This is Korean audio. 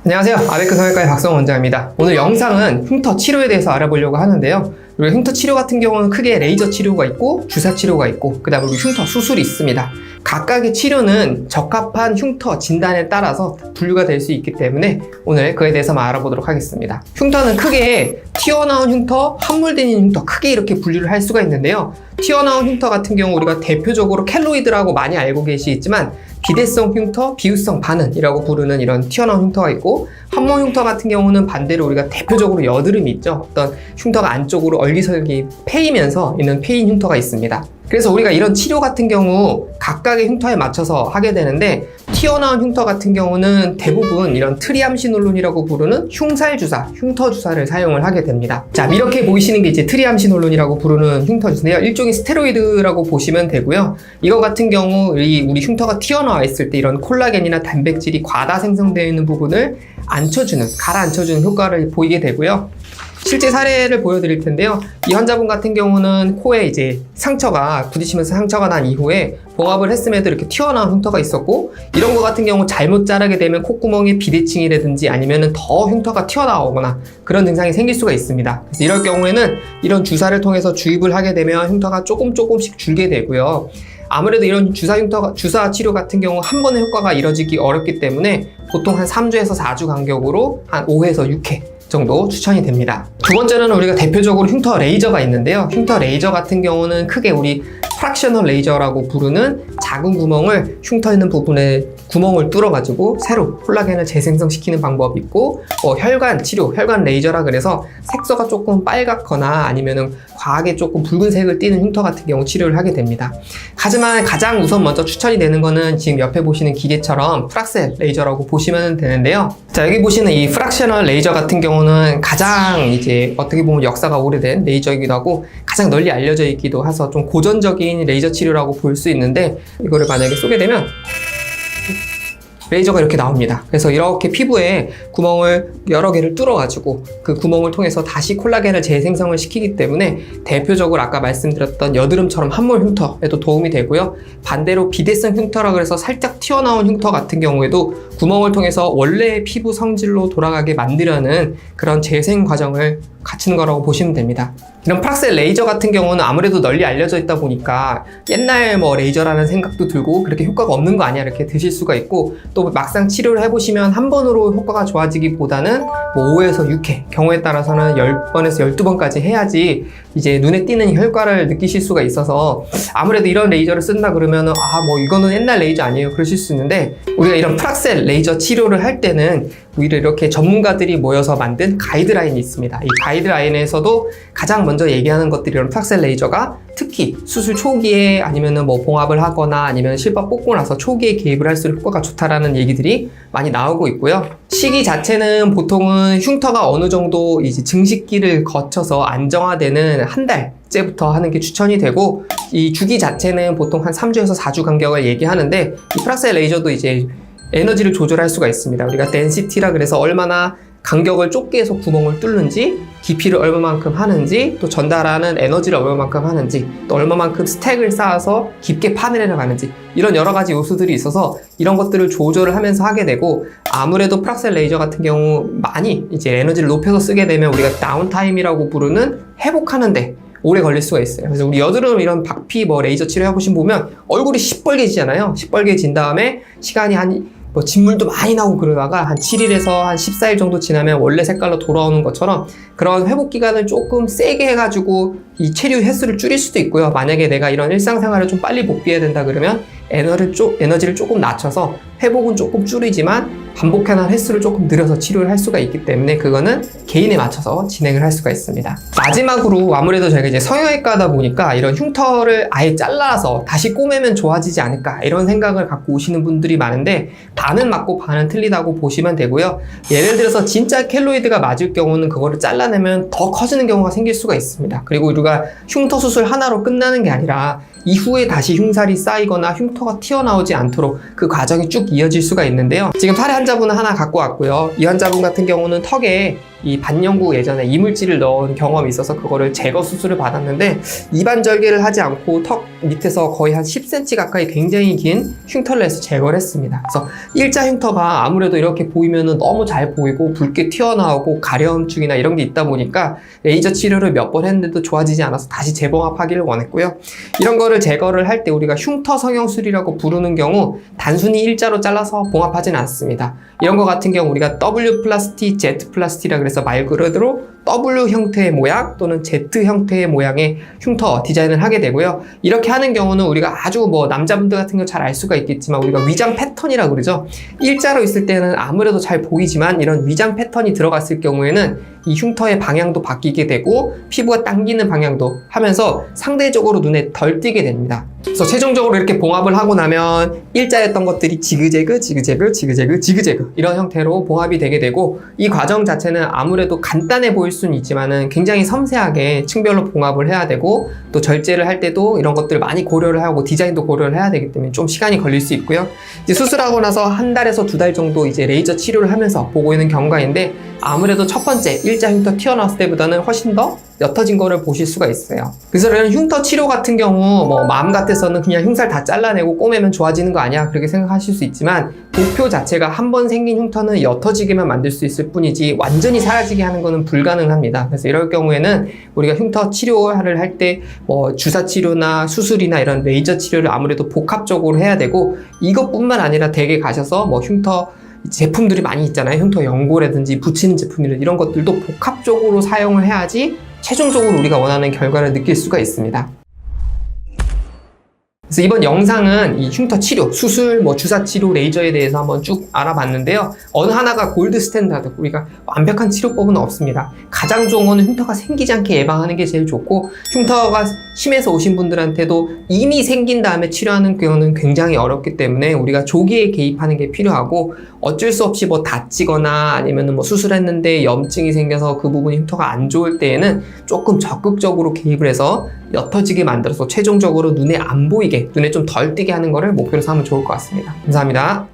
안녕하세요. 아베크 성형외과의 박성원 원장입니다. 오늘 영상은 흉터 치료에 대해서 알아보려고 하는데요. 우리 흉터 치료 같은 경우는 크게 레이저 치료가 있고 주사 치료가 있고 그 다음에 우리 흉터 수술이 있습니다. 각각의 치료는 적합한 흉터 진단에 따라서 분류가 될 수 있기 때문에 오늘 그에 대해서만 알아보도록 하겠습니다. 흉터는 크게 튀어나온 흉터, 함몰된 흉터 크게 이렇게 분류를 할 수가 있는데요. 튀어나온 흉터 같은 경우 우리가 대표적으로 켈로이드라고 많이 알고 계시겠지만 비대성 흉터, 비유성 반응이라고 부르는 이런 튀어나온 흉터가 있고, 함몰 흉터 같은 경우는 반대로 우리가 대표적으로 여드름이 있죠. 어떤 흉터가 안쪽으로 얼기설기 패이면서 있는 패인 흉터가 있습니다. 그래서 우리가 이런 치료 같은 경우 각각의 흉터에 맞춰서 하게 되는데, 튀어나온 흉터 같은 경우는 대부분 이런 트리암시놀론이라고 부르는 흉살 주사, 흉터 주사를 사용을 하게 됩니다. 자, 이렇게 보이시는 게 이제 트리암시놀론이라고 부르는 흉터 주사인데요. 일종의 스테로이드라고 보시면 되고요. 이거 같은 경우 우리 흉터가 튀어나와 있을 때 이런 콜라겐이나 단백질이 과다 생성되어 있는 부분을 가라앉혀주는 효과를 보이게 되고요. 실제 사례를 보여드릴 텐데요. 이 환자분 같은 경우는 코에 이제 상처가 부딪히면서 상처가 난 이후에 봉합을 했음에도 이렇게 튀어나온 흉터가 있었고, 이런 거 같은 경우 잘못 자르게 되면 콧구멍에 비대칭이라든지 아니면은 더 흉터가 튀어나오거나 그런 증상이 생길 수가 있습니다. 그래서 이럴 경우에는 이런 주사를 통해서 주입을 하게 되면 흉터가 조금씩 줄게 되고요. 아무래도 이런 주사 치료 같은 경우 한 번의 효과가 이뤄지기 어렵기 때문에 보통 한 3주에서 4주 간격으로 한 5회에서 6회 정도 추천이 됩니다. 두 번째는 우리가 대표적으로 흉터 레이저가 있는데요. 흉터 레이저 같은 경우는 크게 우리 프락셔널 레이저라고 부르는 작은 구멍을 흉터 있는 부분에 구멍을 뚫어가지고 새로 콜라겐을 재생성시키는 방법이 있고, 혈관 치료, 혈관 레이저라 그래서 색소가 조금 빨갛거나 아니면은 과하게 조금 붉은색을 띠는 흉터 같은 경우 치료를 하게 됩니다. 하지만 가장 우선 먼저 추천이 되는 거는 지금 옆에 보시는 기계처럼 프락셀 레이저라고 보시면 되는데요. 자, 여기 보시는 이 프락셔널 레이저 같은 경우는 가장 이제 어떻게 보면 역사가 오래된 레이저이기도 하고 가장 널리 알려져 있기도 해서 좀 고전적인 레이저 치료라고 볼 수 있는데, 이거를 만약에 쏘게 되면 레이저가 이렇게 나옵니다. 그래서 이렇게 피부에 구멍을 여러 개를 뚫어가지고 그 구멍을 통해서 다시 콜라겐을 재생성을 시키기 때문에 대표적으로 아까 말씀드렸던 여드름처럼 함몰 흉터에도 도움이 되고요. 반대로 비대성 흉터라 그래서 살짝 튀어나온 흉터 같은 경우에도 구멍을 통해서 원래의 피부 성질로 돌아가게 만들려는 그런 재생 과정을 갖추는 거라고 보시면 됩니다. 이런 프락셀 레이저 같은 경우는 아무래도 널리 알려져 있다 보니까 옛날 레이저라는 생각도 들고 그렇게 효과가 없는 거 아니야 이렇게 드실 수가 있고, 또 막상 치료를 해보시면 한 번으로 효과가 좋아지기보다는 5에서 6회, 경우에 따라서는 10번에서 12번까지 해야지 이제 눈에 띄는 효과를 느끼실 수가 있어서, 아무래도 이런 레이저를 쓴다 그러면은 이거는 옛날 레이저 아니에요 그러실 수 있는데, 우리가 이런 프락셀 레이저 치료를 할 때는 오히려 이렇게 전문가들이 모여서 만든 가이드라인이 있습니다. 이 가이드라인에서도 가장 먼저 얘기하는 것들이 이런 프락셀 레이저가 특히 수술 초기에 아니면은 봉합을 하거나 아니면 실밥 뽑고 나서 초기에 개입을 할수록 효과가 좋다라는 얘기들이 많이 나오고 있고요. 시기 자체는 보통은 흉터가 어느 정도 이제 증식기를 거쳐서 안정화되는 한 달째부터 하는 게 추천이 되고, 이 주기 자체는 보통 한 3주에서 4주 간격을 얘기하는데, 이 프락셀 레이저도 이제 에너지를 조절할 수가 있습니다. 우리가 덴시티라 그래서 얼마나 간격을 좁게 해서 구멍을 뚫는지, 깊이를 얼마만큼 하는지, 또 전달하는 에너지를 얼마만큼 하는지, 또 얼마만큼 스택을 쌓아서 깊게 파내려 가는지, 이런 여러 가지 요소들이 있어서 이런 것들을 조절을 하면서 하게 되고, 아무래도 프락셀 레이저 같은 경우 많이 이제 에너지를 높여서 쓰게 되면 우리가 다운타임이라고 부르는 회복하는데 오래 걸릴 수가 있어요. 그래서 우리 여드름 이런 박피 레이저 치료 해보신 보면 얼굴이 시뻘개지잖아요. 시뻘개진 다음에 시간이 진물도 많이 나오고 그러다가 한 7일에서 한 14일 정도 지나면 원래 색깔로 돌아오는 것처럼 그런 회복 기간을 조금 세게 해가지고 이 체류 횟수를 줄일 수도 있고요. 만약에 내가 이런 일상생활을 좀 빨리 복귀해야 된다 그러면 에너지를 조금 낮춰서 회복은 조금 줄이지만 반복하는 횟수를 조금 늘려서 치료를 할 수가 있기 때문에 그거는 개인에 맞춰서 진행을 할 수가 있습니다. 마지막으로 아무래도 저희가 이제 성형외과다 보니까 이런 흉터를 아예 잘라서 다시 꼬매면 좋아지지 않을까 이런 생각을 갖고 오시는 분들이 많은데, 반은 맞고 반은 틀리다고 보시면 되고요. 예를 들어서 진짜 켈로이드가 맞을 경우는 그거를 잘라내면 더 커지는 경우가 생길 수가 있습니다. 그리고 우리가 흉터 수술 하나로 끝나는 게 아니라 이후에 다시 흉살이 쌓이거나 흉터가 튀어나오지 않도록 그 과정이 쭉 이어질 수가 있는데요. 지금 사례 환자분은 하나 갖고 왔고요. 이 환자분 같은 경우는 턱에 이 반영구 예전에 이물질을 넣은 경험이 있어서 그거를 제거 수술을 받았는데 입안 절개를 하지 않고 턱 밑에서 거의 한 10cm 가까이 굉장히 긴 흉터를 해서 제거를 했습니다. 그래서 일자 흉터가 아무래도 이렇게 보이면은 너무 잘 보이고 붉게 튀어나오고 가려움증이나 이런 게 있다 보니까 레이저 치료를 몇 번 했는데도 좋아지지 않아서 다시 재봉합하기를 원했고요. 이런 거를 제거를 할 때 우리가 흉터 성형술이라고 부르는 경우 단순히 일자로 잘라서 봉합하지는 않습니다. 이런 거 같은 경우 우리가 W 플라스티, Z 플라스티라 그래서 말 그대로 W 형태의 모양 또는 Z 형태의 모양의 흉터 디자인을 하게 되고요. 이렇게 하는 경우는 우리가 아주 뭐 남자분들 같은 거 잘 알 수가 있겠지만 우리가 위장 패턴이라고 그러죠. 일자로 있을 때는 아무래도 잘 보이지만 이런 위장 패턴이 들어갔을 경우에는 이 흉터의 방향도 바뀌게 되고 피부가 당기는 방향도 하면서 상대적으로 눈에 덜 띄게 됩니다. 그래서 최종적으로 이렇게 봉합을 하고 나면 일자였던 것들이 지그재그, 지그재그, 지그재그, 지그재그 이런 형태로 봉합이 되게 되고 이 과정 자체는 아무래도 간단해 보일 수는 있지만은 굉장히 섬세하게 층별로 봉합을 해야 되고 또 절제를 할 때도 이런 것들 많이 고려를 하고 디자인도 고려를 해야 되기 때문에 좀 시간이 걸릴 수 있고요. 이제 수술하고 나서 한 달에서 두 달 정도 이제 레이저 치료를 하면서 보고 있는 경과인데 아무래도 첫 번째 일자 흉터 튀어나왔을 때보다는 훨씬 더 옅어진 거를 보실 수가 있어요. 그래서 이런 흉터 치료 같은 경우 뭐 마음 같아서는 그냥 흉살 다 잘라내고 꼬매면 좋아지는 거 아니야 그렇게 생각하실 수 있지만 목표 자체가 한 번 생긴 흉터는 옅어지게만 만들 수 있을 뿐이지 완전히 사라지게 하는 거는 불가능합니다. 그래서 이럴 경우에는 우리가 흉터 치료를 할 때 뭐 주사 치료나 수술이나 이런 레이저 치료를 아무래도 복합적으로 해야 되고 이것뿐만 아니라 댁에 가셔서 뭐 흉터 제품들이 많이 있잖아요. 흉터 연고라든지 붙이는 제품이라든지 이런 것들도 복합적으로 사용을 해야지 최종적으로 우리가 원하는 결과를 느낄 수가 있습니다. 그래서 이번 영상은 이 흉터 치료, 수술, 뭐 주사 치료, 레이저에 대해서 한번 쭉 알아봤는데요. 어느 하나가 골드 스탠다드, 우리가 완벽한 치료법은 없습니다. 가장 좋은 거는 흉터가 생기지 않게 예방하는 게 제일 좋고 흉터가 심해서 오신 분들한테도 이미 생긴 다음에 치료하는 경우는 굉장히 어렵기 때문에 우리가 조기에 개입하는 게 필요하고 어쩔 수 없이 뭐 다치거나 아니면 뭐 수술했는데 염증이 생겨서 그 부분이 흉터가 안 좋을 때에는 조금 적극적으로 개입을 해서 옅어지게 만들어서 최종적으로 눈에 안 보이게 눈에 좀 덜 띄게 하는 거를 목표로 삼으면 좋을 것 같습니다. 감사합니다.